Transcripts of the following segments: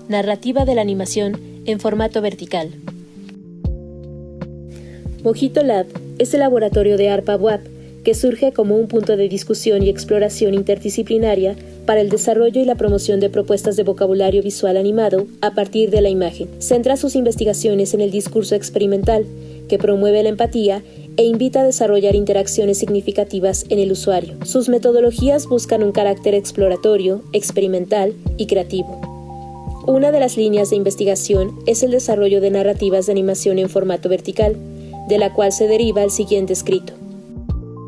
Narrativa de la animación en formato vertical. Mojito Lab es el laboratorio de ARPA-WAP que surge como un punto de discusión y exploración interdisciplinaria para el desarrollo y la promoción de propuestas de vocabulario visual animado a partir de la imagen. Centra sus investigaciones en el discurso experimental, que promueve la empatía e invita a desarrollar interacciones significativas en el usuario. Sus metodologías buscan un carácter exploratorio, experimental y creativo. Una de las líneas de investigación es el desarrollo de narrativas de animación en formato vertical, de la cual se deriva el siguiente escrito.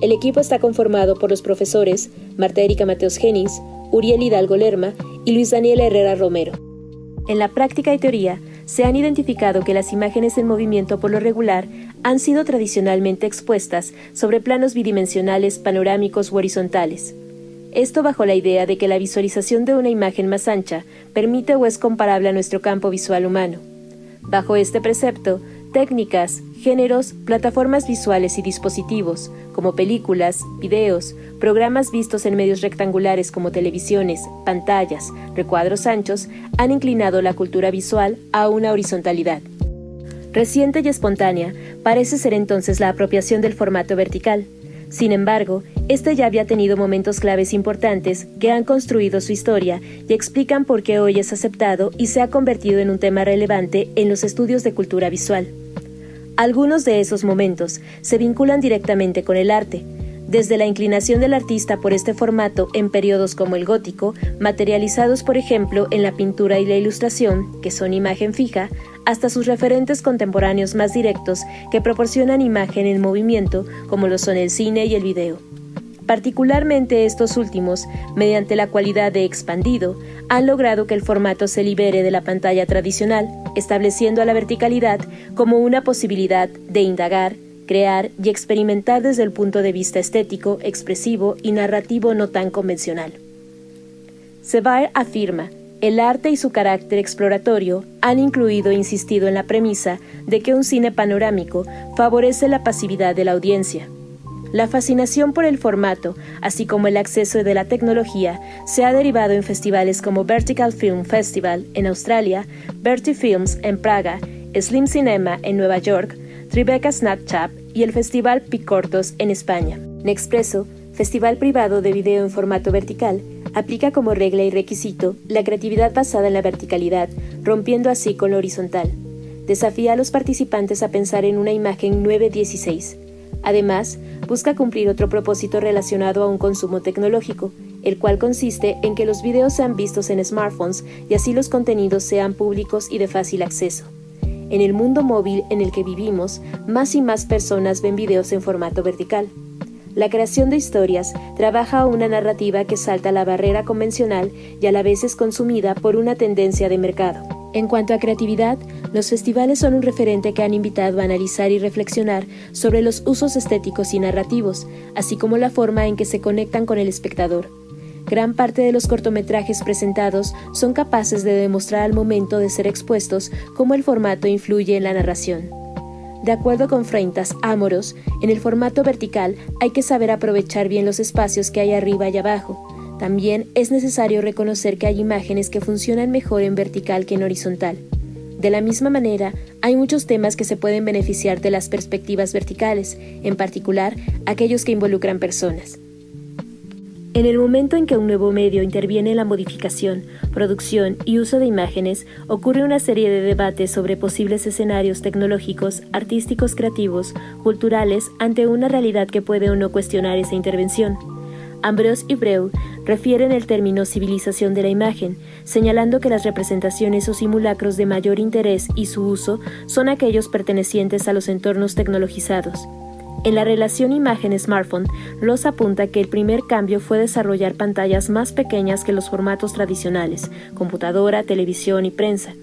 El equipo está conformado por los profesores Marta Erika Mateos Genis, Uriel Hidalgo Lerma y Luis Daniel Herrera Romero. En la práctica y teoría, se han identificado que las imágenes en movimiento por lo regular han sido tradicionalmente expuestas sobre planos bidimensionales, panorámicos u horizontales. Esto bajo la idea de que la visualización de una imagen más ancha permite o es comparable a nuestro campo visual humano. Bajo este precepto, técnicas, géneros, plataformas visuales y dispositivos, como películas, videos, programas vistos en medios rectangulares como televisiones, pantallas, recuadros anchos, han inclinado la cultura visual a una horizontalidad. Reciente y espontánea parece ser entonces la apropiación del formato vertical. Sin embargo, este ya había tenido momentos claves importantes que han construido su historia y explican por qué hoy es aceptado y se ha convertido en un tema relevante en los estudios de cultura visual. Algunos de esos momentos se vinculan directamente con el arte, desde la inclinación del artista por este formato en periodos como el gótico, materializados por ejemplo en la pintura y la ilustración, que son imagen fija, hasta sus referentes contemporáneos más directos que proporcionan imagen en movimiento, como lo son el cine y el video. Particularmente estos últimos, mediante la cualidad de expandido, han logrado que el formato se libere de la pantalla tradicional, estableciendo a la verticalidad como una posibilidad de indagar, crear y experimentar desde el punto de vista estético, expresivo y narrativo no tan convencional. Sevare afirma, el arte y su carácter exploratorio han incluido e insistido en la premisa de que un cine panorámico favorece la pasividad de la audiencia. La fascinación por el formato, así como el acceso de la tecnología, se ha derivado en festivales como Vertical Film Festival en Australia, Verti Films en Praga, Slim Cinema en Nueva York, Tribeca Snapchat y el Festival Picortos en España. Nexpresso, festival privado de video en formato vertical, aplica como regla y requisito la creatividad basada en la verticalidad, rompiendo así con lo horizontal. Desafía a los participantes a pensar en una imagen 9:16. Además, busca cumplir otro propósito relacionado a un consumo tecnológico, el cual consiste en que los videos sean vistos en smartphones y así los contenidos sean públicos y de fácil acceso. En el mundo móvil en el que vivimos, más y más personas ven videos en formato vertical. La creación de historias trabaja una narrativa que salta la barrera convencional y a la vez es consumida por una tendencia de mercado. En cuanto a creatividad, los festivales son un referente que han invitado a analizar y reflexionar sobre los usos estéticos y narrativos, así como la forma en que se conectan con el espectador. Gran parte de los cortometrajes presentados son capaces de demostrar al momento de ser expuestos cómo el formato influye en la narración. De acuerdo con Freintas Amoros, en el formato vertical hay que saber aprovechar bien los espacios que hay arriba y abajo. También es necesario reconocer que hay imágenes que funcionan mejor en vertical que en horizontal. De la misma manera, hay muchos temas que se pueden beneficiar de las perspectivas verticales, en particular aquellos que involucran personas. En el momento en que un nuevo medio interviene en la modificación, producción y uso de imágenes, ocurre una serie de debates sobre posibles escenarios tecnológicos, artísticos, creativos, culturales, ante una realidad que puede o no cuestionar esa intervención. Ambrose y Breuil refieren el término civilización de la imagen, señalando que las representaciones o simulacros de mayor interés y su uso son aquellos pertenecientes a los entornos tecnologizados. En la relación imagen-smartphone, Ross apunta que el primer cambio fue desarrollar pantallas más pequeñas que los formatos tradicionales, computadora, televisión y prensa.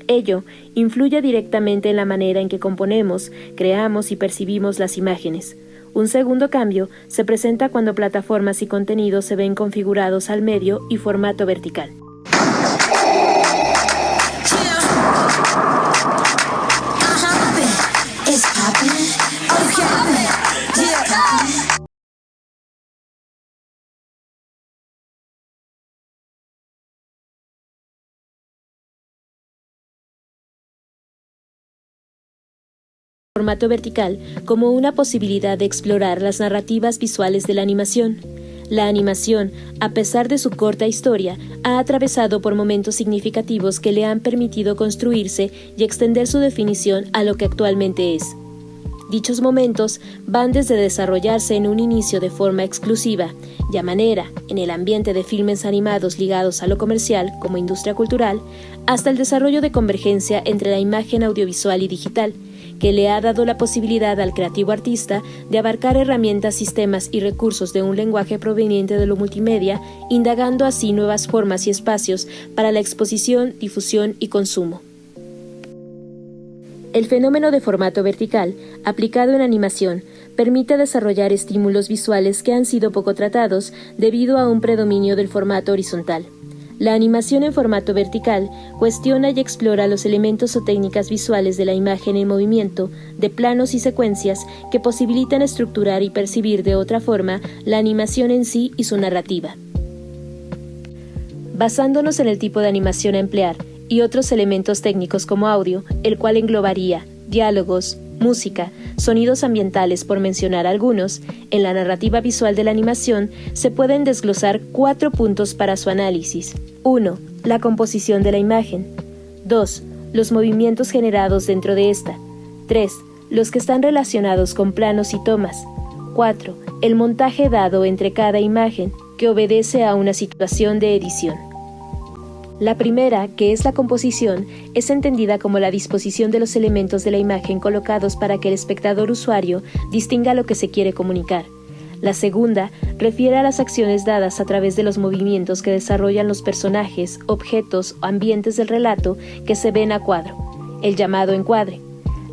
Ello influye directamente en la manera en que componemos, creamos y percibimos las imágenes. Un segundo cambio se presenta cuando plataformas y contenidos se ven configurados al medio y formato vertical. formato vertical como una posibilidad de explorar las narrativas visuales de la animación. La animación, a pesar de su corta historia, ha atravesado por momentos significativos que le han permitido construirse y extender su definición a lo que actualmente es. Dichos momentos van desde desarrollarse en un inicio de forma exclusiva y a manera, en el ambiente de filmes animados ligados a lo comercial como industria cultural, hasta el desarrollo de convergencia entre la imagen audiovisual y digital, que le ha dado la posibilidad al creativo artista de abarcar herramientas, sistemas y recursos de un lenguaje proveniente de lo multimedia, indagando así nuevas formas y espacios para la exposición, difusión y consumo. El fenómeno de formato vertical, aplicado en animación, permite desarrollar estímulos visuales que han sido poco tratados debido a un predominio del formato horizontal. La animación en formato vertical cuestiona y explora los elementos o técnicas visuales de la imagen en movimiento, de planos y secuencias que posibilitan estructurar y percibir de otra forma la animación en sí y su narrativa. Basándonos en el tipo de animación a emplear y otros elementos técnicos como audio, el cual englobaría diálogos, música, sonidos ambientales por mencionar algunos, en la narrativa visual de la animación se pueden desglosar 4 puntos para su análisis. 1. La composición de la imagen. 2. Los movimientos generados dentro de esta. 3. Los que están relacionados con planos y tomas. 4. El montaje dado entre cada imagen, que obedece a una situación de edición. La primera, que es la composición, es entendida como la disposición de los elementos de la imagen colocados para que el espectador usuario distinga lo que se quiere comunicar. La segunda refiere a las acciones dadas a través de los movimientos que desarrollan los personajes, objetos o ambientes del relato que se ven a cuadro, el llamado encuadre.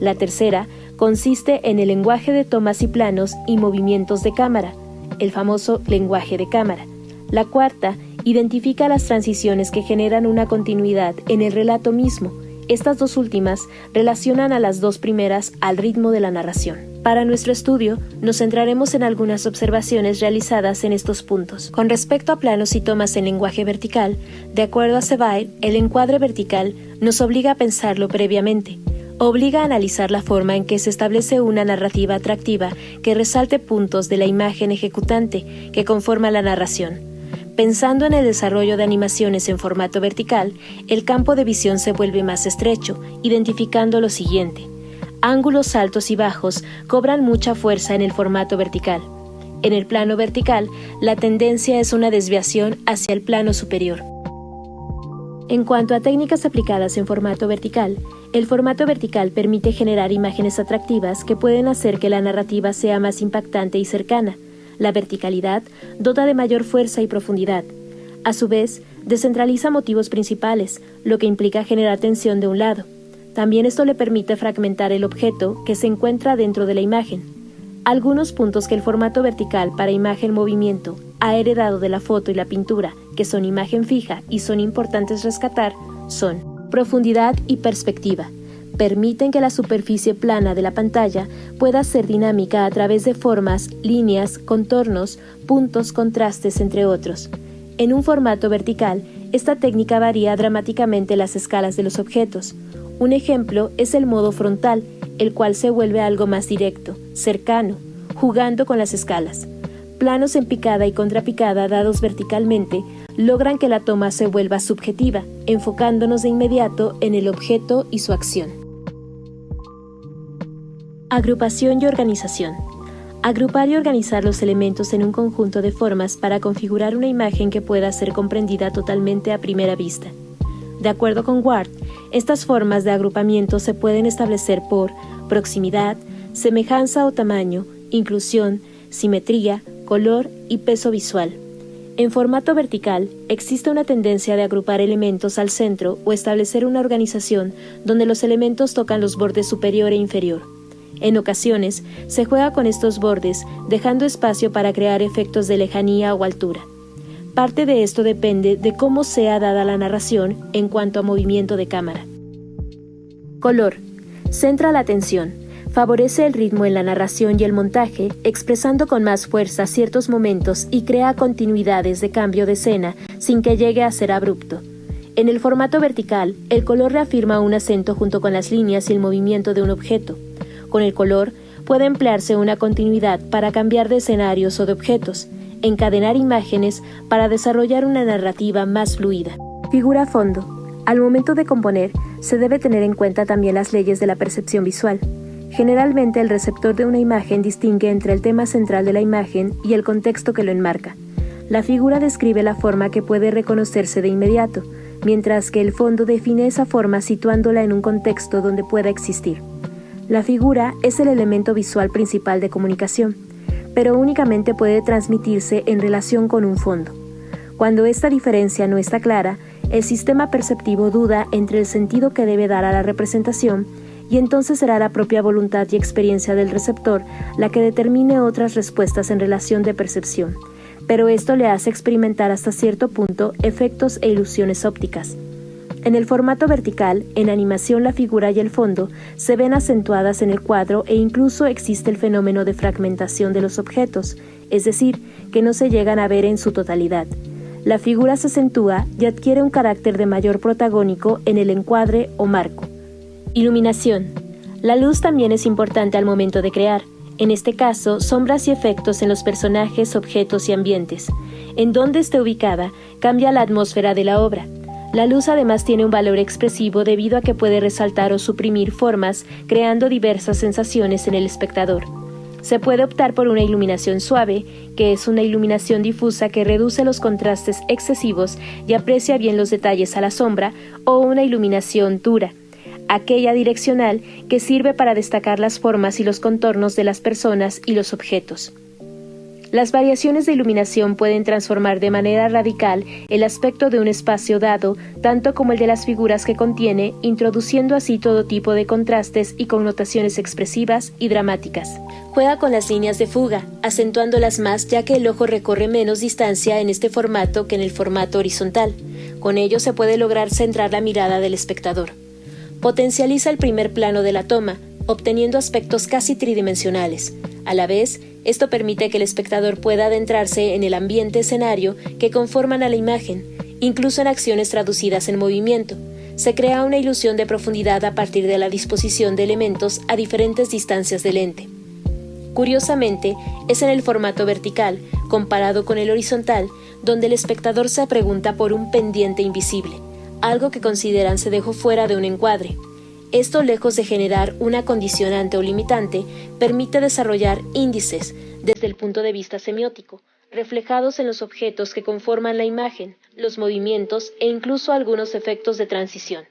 La tercera consiste en el lenguaje de tomas y planos y movimientos de cámara, el famoso lenguaje de cámara. La cuarta identifica las transiciones que generan una continuidad en el relato mismo. Estas dos últimas relacionan a las dos primeras al ritmo de la narración. Para nuestro estudio, nos centraremos en algunas observaciones realizadas en estos puntos. Con respecto a planos y tomas en lenguaje vertical, de acuerdo a Seville, el encuadre vertical nos obliga a pensarlo previamente. Obliga a analizar la forma en que se establece una narrativa atractiva que resalte puntos de la imagen ejecutante que conforma la narración. Pensando en el desarrollo de animaciones en formato vertical, el campo de visión se vuelve más estrecho, identificando lo siguiente. Ángulos altos y bajos cobran mucha fuerza en el formato vertical. En el plano vertical, la tendencia es una desviación hacia el plano superior. En cuanto a técnicas aplicadas en formato vertical, el formato vertical permite generar imágenes atractivas que pueden hacer que la narrativa sea más impactante y cercana. La verticalidad dota de mayor fuerza y profundidad. A su vez, descentraliza motivos principales, lo que implica generar tensión de un lado. También esto le permite fragmentar el objeto que se encuentra dentro de la imagen. Algunos puntos que el formato vertical para imagen-movimiento ha heredado de la foto y la pintura, que son imagen fija y son importantes rescatar, son profundidad y perspectiva. Permiten que la superficie plana de la pantalla pueda ser dinámica a través de formas, líneas, contornos, puntos, contrastes, entre otros. En un formato vertical, esta técnica varía dramáticamente las escalas de los objetos. Un ejemplo es el modo frontal, el cual se vuelve algo más directo, cercano, jugando con las escalas. Planos en picada y contrapicada dados verticalmente logran que la toma se vuelva subjetiva, enfocándonos de inmediato en el objeto y su acción. Agrupación y organización. Agrupar y organizar los elementos en un conjunto de formas para configurar una imagen que pueda ser comprendida totalmente a primera vista. De acuerdo con Ward, estas formas de agrupamiento se pueden establecer por proximidad, semejanza o tamaño, inclusión, simetría, color y peso visual. En formato vertical, existe una tendencia de agrupar elementos al centro o establecer una organización donde los elementos tocan los bordes superior e inferior. En ocasiones, se juega con estos bordes, dejando espacio para crear efectos de lejanía o altura. Parte de esto depende de cómo sea dada la narración en cuanto a movimiento de cámara. Color. Centra la atención. Favorece el ritmo en la narración y el montaje, expresando con más fuerza ciertos momentos y crea continuidades de cambio de escena sin que llegue a ser abrupto. En el formato vertical, el color reafirma un acento junto con las líneas y el movimiento de un objeto. Con el color, puede emplearse una continuidad para cambiar de escenarios o de objetos, encadenar imágenes para desarrollar una narrativa más fluida. Figura fondo. Al momento de componer, se debe tener en cuenta también las leyes de la percepción visual. Generalmente, el receptor de una imagen distingue entre el tema central de la imagen y el contexto que lo enmarca. La figura describe la forma que puede reconocerse de inmediato, mientras que el fondo define esa forma situándola en un contexto donde pueda existir. La figura es el elemento visual principal de comunicación, pero únicamente puede transmitirse en relación con un fondo. Cuando esta diferencia no está clara, el sistema perceptivo duda entre el sentido que debe dar a la representación y entonces será la propia voluntad y experiencia del receptor la que determine otras respuestas en relación de percepción, pero esto le hace experimentar hasta cierto punto efectos e ilusiones ópticas. En el formato vertical, en animación la figura y el fondo se ven acentuadas en el cuadro e incluso existe el fenómeno de fragmentación de los objetos, es decir, que no se llegan a ver en su totalidad. La figura se acentúa y adquiere un carácter de mayor protagónico en el encuadre o marco. Iluminación. La luz también es importante al momento de crear. En este caso, sombras y efectos en los personajes, objetos y ambientes. En donde esté ubicada, cambia la atmósfera de la obra. La luz además tiene un valor expresivo debido a que puede resaltar o suprimir formas, creando diversas sensaciones en el espectador. Se puede optar por una iluminación suave, que es una iluminación difusa que reduce los contrastes excesivos y aprecia bien los detalles a la sombra, o una iluminación dura, aquella direccional que sirve para destacar las formas y los contornos de las personas y los objetos. Las variaciones de iluminación pueden transformar de manera radical el aspecto de un espacio dado, tanto como el de las figuras que contiene, introduciendo así todo tipo de contrastes y connotaciones expresivas y dramáticas. Juega con las líneas de fuga, acentuándolas más ya que el ojo recorre menos distancia en este formato que en el formato horizontal. Con ello se puede lograr centrar la mirada del espectador. Potencializa el primer plano de la toma, obteniendo aspectos casi tridimensionales. A la vez, esto permite que el espectador pueda adentrarse en el ambiente escenario que conforman a la imagen, incluso en acciones traducidas en movimiento. Se crea una ilusión de profundidad a partir de la disposición de elementos a diferentes distancias del lente. Curiosamente, es en el formato vertical, comparado con el horizontal, donde el espectador se pregunta por un pendiente invisible, algo que consideran se dejó fuera de un encuadre. Esto, lejos de generar una condicionante o limitante, permite desarrollar índices desde el punto de vista semiótico, reflejados en los objetos que conforman la imagen, los movimientos e incluso algunos efectos de transición.